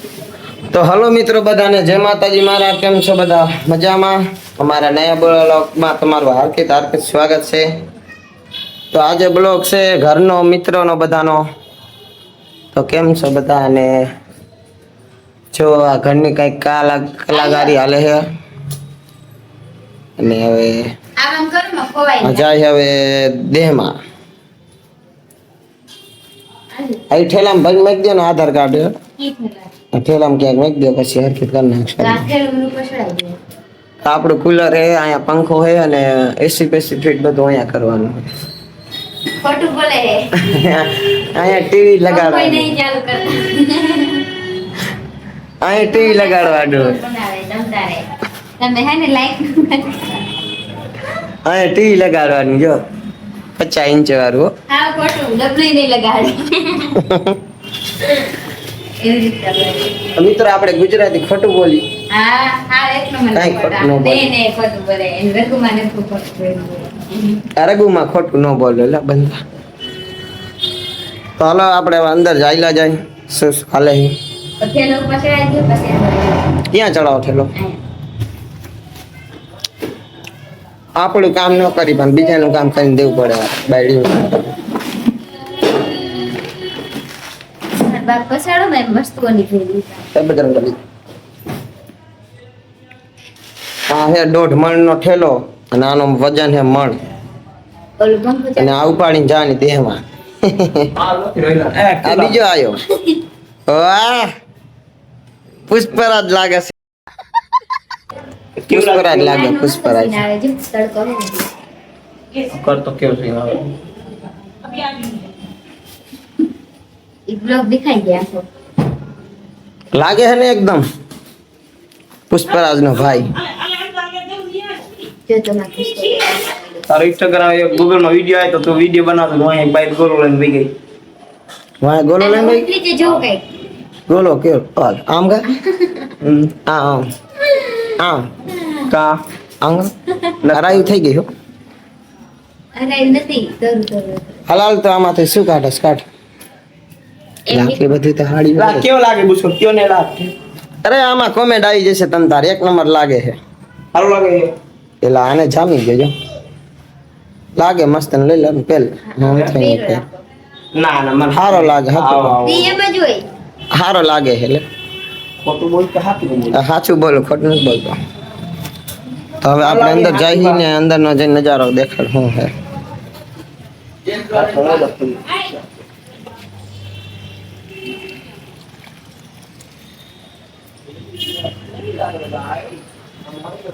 તો હલો મિત્રો બધાને જય માતાજી મારા કેમ છો બધા મજામાં અમારા નયા બ્લોગમાં તમારું હાર્દિક સ્વાગત છે તો આજે બ્લોગ છે ઘરનો મિત્રોનો બધાનો તો કેમ છો બધા અને જો આ ઘરની કઈક કલાકારી હાલે છે અને હવે મજા છે હવે દેહમાં અહીં ઠેલામાં ભાઈ મેક દે આધાર કાર્ડ ઠેલામાં ક્યાંક મેક દે પછી હરકત કરી નાખશે આપણું કુલર હે અહીંયા પંખો હે અને એસી પેસી ફીટ બધું અહીંયા કરવાનું ખોટું બોલે હે અહીંયા ટીવી લગાડવાનું અહીંયા ટીવી લગાડવાનું તમે હે ને લાઈક અહીંયા ટીવી લગાડવાનું જો 50 ઇંચ વાળું હા ખોટું ડબલી નહીં લગાડે એવી રીતે મિત્રો આપણે ગુજરાતી ખોટું બોલી હા હા એટલું મને કાંઈ ખોટું ન બોલે. નહીં ખોટું બોલે એન રઘુમાં નથી ખોટું બોલે અરગુમાં ખોટું ન બોલો એટલે બંધા તો હાલો આપણે અંદર જાયલા જાય શું શું હાલે છે? પછી લોકો પાસે આવી ગયો પછી ક્યાં ચડાવો ઠેલો આપણું કામ ન કરી પણ બીજાનું કામ કરીને દેવું પડે બાયડીનું બાપ પસાડો મેં વસ્તુઓની ભેગી આ હે 1.5 મણનો ઠેલો અને આનો વજન હે મણ ઓલું બંધ અને આ ઉપાડીને જાની દેહમાં આ બીજો આયો વાહ પુષ્પરાજ લાગે છે પુષ્પરાજ લાગે પુષ્પરાજ આવે છે તડકો હે કરતો કેવો છે આવે ઈ બ્લોગ દેખાઈ ગયા છો લાગે છે ને એકદમ પુષ્પરાજ નો ભાઈ જો તો ના પુષ્પ તારો ઇન્સ્ટાગ્રામ ગૂગલ માં વિડિયો આવ્યો તો તું વિડિયો બનાવતો તો અહીં બાઈક ગોળો લઈને વઈ ગઈ વાહ ગોલો લઈને ભાઈ ઉતરી જે જો કઈ ગોલો કેવો હાલ આમ કા આમ આમ કા આમ નરાયું થઈ ગઈ હો અરે નથી કરું હલાલ તો આમાંથી શું કાઢસ કાઢ લાખી બધી તો હાડી લા કેવો લાગે બુસો કયો ને લાગે અરે આમાં કોમેન્ટ આવી જશે તમ તાર 1 નંબર લાગે છે સારું લાગે પેલા આને જામી ગયો લાગે મસ્ત ને લઈ લે પેલ ના ના મને હારો લાગે આવો, આવો. એમ જ હોય હારો લાગે છે એટલે ખોટું બોલ કે સાચું બોલ સાચું બોલો ખોટું નથી બોલતો તો હવે આપણે અંદર જઈએ ને અંદરનો જે નજારો દેખાડ શું છે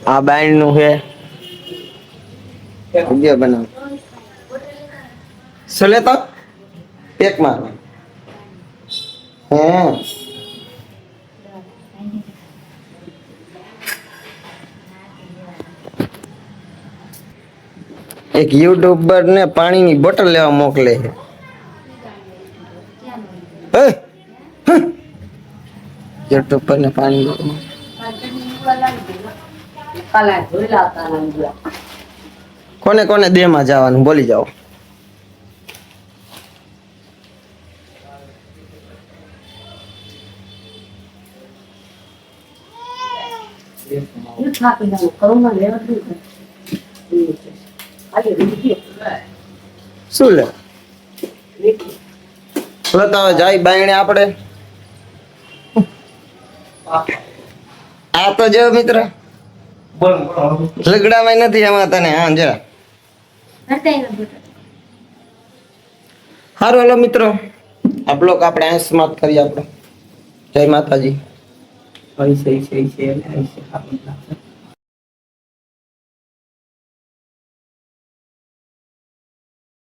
આ બાઈન નું છે વિડિયો બનાવ શું લેતો પેક મારવા હે એક યુટ્યુબર ને પાણીની બોટલ લેવા મોકલે છે યુટ્યુબર ને પાણી કોને કોને દેમાં જવાનું બોલી જાઓ શું લે હવે જાય બાયણે આપણે આ તો જો મિત્ર બોલ લગડામાં નથી એમાં તને હા જરા સારું હેલો મિત્રો આ બ્લોગ આપણે અહીં સમાપ્ત કરીએ આપણે જય માતાજી સહી સહી સહી છે